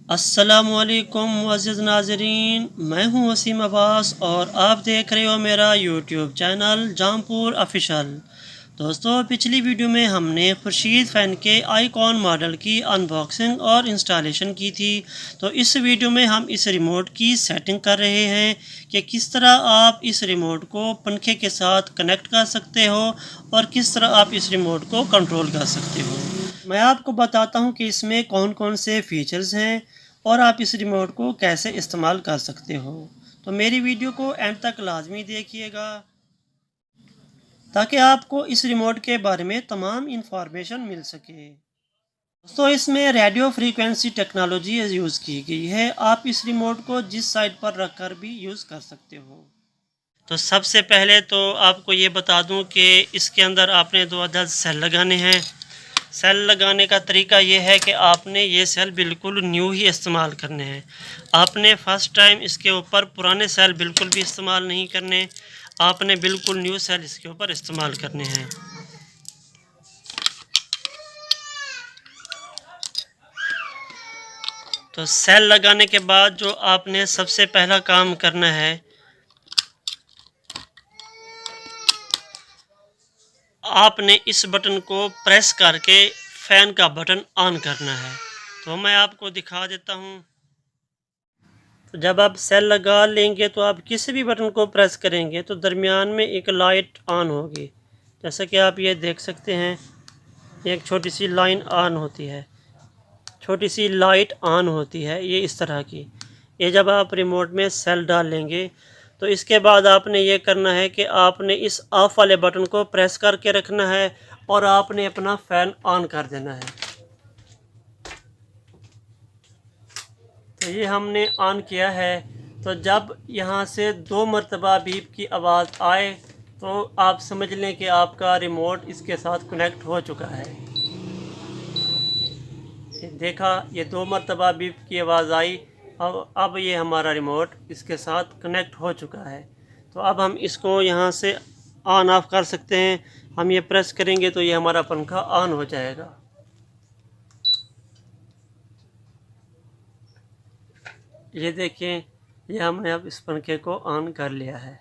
अस्सलामुअलैकुम मुअज़्ज़िज़ नाज़रीन, मैं हूं वसीम अब्बास और आप देख रहे हो मेरा यूट्यूब चैनल जमपुर ऑफिशियल। दोस्तों, पिछली वीडियो में हमने खुर्शीद फ़ैन के आईकॉन मॉडल की अनबॉक्सिंग और इंस्टॉलेशन की थी। तो इस वीडियो में हम इस रिमोट की सेटिंग कर रहे हैं कि किस तरह आप इस रिमोट को पंखे के साथ कनेक्ट कर सकते हो और किस तरह आप इस रिमोट को कंट्रोल कर सकते हो। मैं आपको बताता हूं कि इसमें कौन कौन से फीचर्स हैं और आप इस रिमोट को कैसे इस्तेमाल कर सकते हो। तो मेरी वीडियो को एंड तक लाजमी देखिएगा ताकि आपको इस रिमोट के बारे में तमाम इंफॉर्मेशन मिल सके। दोस्तों, इसमें रेडियो फ्रीक्वेंसी टेक्नोलॉजी यूज़ की गई है। आप इस रिमोट को जिस साइड पर रखकर भी यूज़ कर सकते हो। तो सबसे पहले तो आपको ये बता दूं कि इसके अंदर आपने 2 अदद सेल लगाने हैं। सेल लगाने का तरीका ये है कि आपने ये सेल बिल्कुल न्यू ही इस्तेमाल करने हैं। आपने फ़र्स्ट टाइम इसके ऊपर पुराने सेल बिल्कुल भी इस्तेमाल नहीं करने, आपने बिल्कुल न्यू सेल इसके ऊपर इस्तेमाल करने हैं। तो सेल लगाने के बाद जो आपने सबसे पहला काम करना है, आपने इस बटन को प्रेस करके फ़ैन का बटन ऑन करना है। तो मैं आपको दिखा देता हूँ। तो जब आप सेल लगा लेंगे तो आप किसी भी बटन को प्रेस करेंगे तो दरमियान में एक लाइट ऑन होगी। जैसा कि आप ये देख सकते हैं, एक छोटी सी लाइन ऑन होती है, छोटी सी लाइट ऑन होती है, ये इस तरह की। ये जब आप रिमोट में सेल डाल लेंगे तो इसके बाद आपने ये करना है कि आपने इस ऑफ वाले बटन को प्रेस करके रखना है और आपने अपना फ़ैन ऑन कर देना है। तो ये हमने ऑन किया है। तो जब यहाँ से 2 मरतबा बीप की आवाज़ आए तो आप समझ लें कि आपका रिमोट इसके साथ कनेक्ट हो चुका है। देखा, ये 2 मरतबा बीप की आवाज़ आई। अब ये हमारा रिमोट इसके साथ कनेक्ट हो चुका है। तो अब हम इसको यहाँ से ऑन ऑफ कर सकते हैं। हम ये प्रेस करेंगे तो ये हमारा पंखा ऑन हो जाएगा। ये देखें, ये हमने अब इस पंखे को ऑन कर लिया है।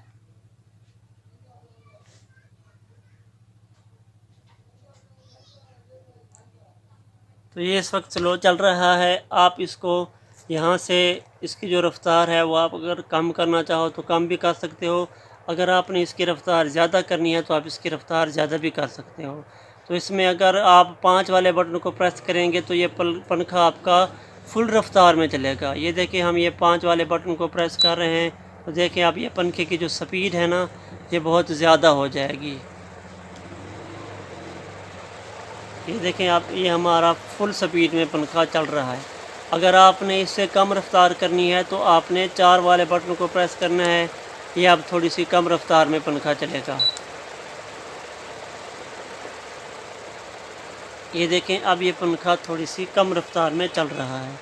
तो ये इस वक्त स्लो चल रहा है। आप इसको यहाँ से इसकी जो रफ़्तार है वो आप अगर कम करना चाहो तो कम भी कर सकते हो। अगर आपने इसकी रफ़्तार ज़्यादा करनी है तो आप इसकी रफ़्तार ज़्यादा भी कर सकते हो। तो इसमें अगर आप 5 वाले बटन को प्रेस करेंगे तो ये पंखा आपका फुल रफ़्तार में चलेगा। ये देखिए, हम ये 5 वाले बटन को प्रेस कर रहे हैं तो देखें आप, ये पंखे की जो स्पीड है ना, ये बहुत ज़्यादा हो जाएगी। ये देखें आप, ये हमारा फुल स्पीड में पंखा चल रहा है। अगर आपने इससे कम रफ़्तार करनी है तो आपने 4 वाले बटन को प्रेस करना है। ये अब थोड़ी सी कम रफ़्तार में पंखा चलेगा। ये देखें, अब ये पंखा थोड़ी सी कम रफ़्तार में चल रहा है।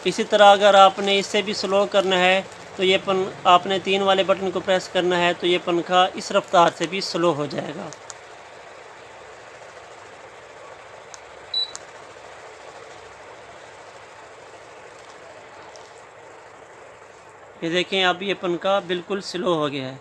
इसी तरह अगर आपने इससे भी स्लो करना है तो ये आपने 3 वाले बटन को प्रेस करना है तो ये पंखा इस रफ़्तार से भी स्लो हो जाएगा। ये देखें, अब ये पंखा बिल्कुल स्लो हो गया है।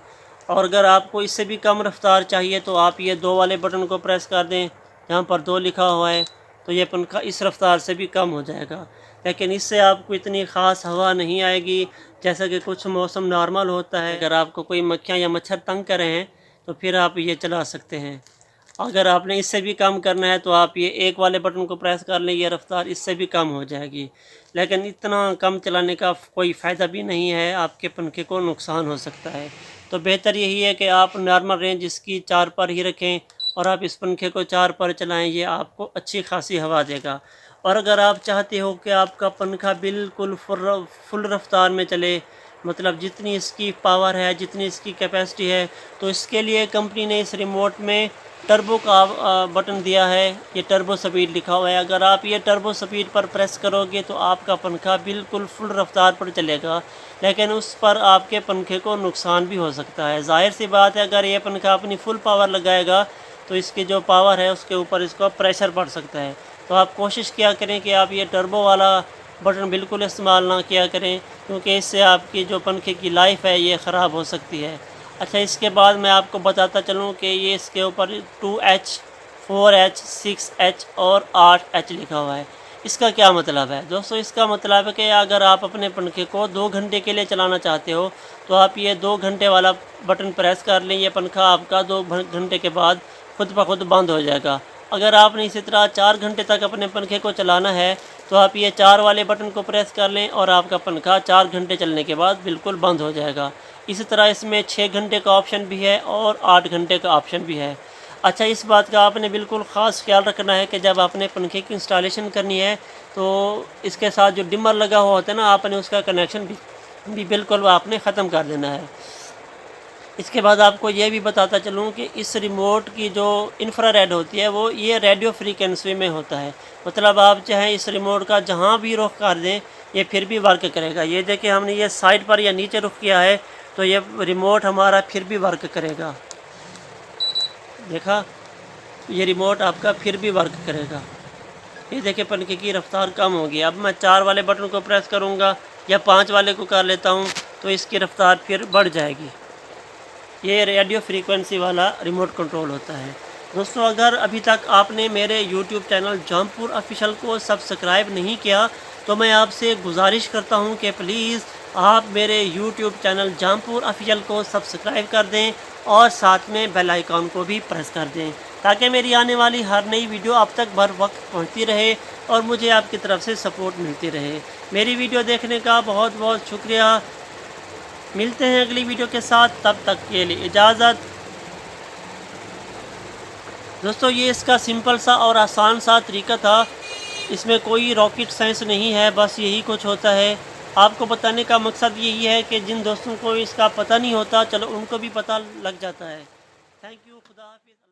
और अगर आपको इससे भी कम रफ़्तार चाहिए तो आप ये 2 वाले बटन को प्रेस कर दें, जहाँ पर 2 लिखा हुआ है, तो ये पंखा इस रफ़्तार से भी कम हो जाएगा। लेकिन इससे आपको इतनी ख़ास हवा नहीं आएगी जैसा कि कुछ मौसम नॉर्मल होता है। अगर आपको कोई मक्खियाँ या मच्छर तंग कर रहे हैं तो फिर आप ये चला सकते हैं। अगर आपने इससे भी कम करना है तो आप ये 1 वाले बटन को प्रेस कर लें, ये रफ़्तार इससे भी कम हो जाएगी। लेकिन इतना कम चलाने का कोई फ़ायदा भी नहीं है, आपके पंखे को नुकसान हो सकता है। तो बेहतर यही है कि आप नॉर्मल रेंज इसकी 4 पर ही रखें और आप इस पंखे को 4 पर चलाएं, ये आपको अच्छी खासी हवा देगा। और अगर आप चाहते हो कि आपका पंखा बिल्कुल फुल रफ़्तार में चले, मतलब जितनी इसकी पावर है, जितनी इसकी कैपेसिटी है, तो इसके लिए कंपनी ने इस रिमोट में टर्बो का बटन दिया है। ये टर्बो स्पीड लिखा हुआ है। अगर आप ये टर्बो स्पीड पर प्रेस करोगे तो आपका पंखा बिल्कुल फुल रफ़्तार पर चलेगा, लेकिन उस पर आपके पंखे को नुकसान भी हो सकता है। ज़ाहिर सी बात है, अगर ये पंखा अपनी फुल पावर लगाएगा तो इसकी जो पावर है उसके ऊपर इसका प्रेशर पड़ सकता है। तो आप कोशिश किया करें कि आप ये टर्बो वाला बटन बिल्कुल इस्तेमाल ना किया करें, क्योंकि इससे आपकी जो पंखे की लाइफ है ये ख़राब हो सकती है। अच्छा, इसके बाद मैं आपको बताता चलूँ कि ये इसके ऊपर 2H, 4H, 6H और 8H लिखा हुआ है। इसका क्या मतलब है दोस्तों? इसका मतलब है कि अगर आप अपने पंखे को 2 घंटे के लिए चलाना चाहते हो तो आप ये 2 घंटे वाला बटन प्रेस कर लें। ये पंखा आपका 2 घंटे के बाद खुद ब खुद बंद हो जाएगा। अगर आपने इसी तरह 4 घंटे तक अपने पंखे को चलाना है तो आप ये 4 वाले बटन को प्रेस कर लें और आपका पंखा 4 घंटे चलने के बाद बिल्कुल बंद हो जाएगा। इसी तरह इसमें 6 घंटे का ऑप्शन भी है और 8 घंटे का ऑप्शन भी है। अच्छा, इस बात का आपने बिल्कुल ख़ास ख्याल रखना है कि जब आपने पंखे की इंस्टॉलेशन करनी है तो इसके साथ जो डिमर लगा हुआ होता है ना, आपने उसका कनेक्शन भी बिल्कुल आपने ख़त्म कर देना है। इसके बाद आपको ये भी बताता चलूँ कि इस रिमोट की जो इंफ्रारेड होती है वो ये रेडियो फ्रीक्वेंसी में होता है। मतलब आप चाहें इस रिमोट का जहाँ भी रुख कर दें ये फिर भी वर्क करेगा। ये देखिए, हमने ये साइड पर या नीचे रुख किया है तो ये रिमोट हमारा फिर भी वर्क करेगा। देखा, ये रिमोट आपका फिर भी वर्क करेगा। ये देखिए, पंखे की रफ्तार कम होगी। अब मैं 4 वाले बटन को प्रेस करूँगा या 5 वाले को कर लेता हूँ तो इसकी रफ्तार फिर बढ़ जाएगी। ये रेडियो फ्रीक्वेंसी वाला रिमोट कंट्रोल होता है। दोस्तों, अगर अभी तक आपने मेरे YouTube चैनल जौनपुर ऑफिशियल को सब्सक्राइब नहीं किया तो मैं आपसे गुजारिश करता हूं कि प्लीज़ आप मेरे YouTube चैनल जौनपुर ऑफिशियल को सब्सक्राइब कर दें और साथ में बेल आइकॉन को भी प्रेस कर दें, ताकि मेरी आने वाली हर नई वीडियो आप तक बर वक्त पहुँचती रहे और मुझे आपकी तरफ से सपोर्ट मिलती रहे। मेरी वीडियो देखने का बहुत बहुत शुक्रिया। मिलते हैं अगली वीडियो के साथ, तब तक के लिए इजाज़त। दोस्तों, ये इसका सिंपल सा और आसान सा तरीका था। इसमें कोई रॉकेट साइंस नहीं है, बस यही कुछ होता है। आपको बताने का मकसद यही है कि जिन दोस्तों को इसका पता नहीं होता, चलो उनको भी पता लग जाता है। Thank you. खुदा हाफिज़।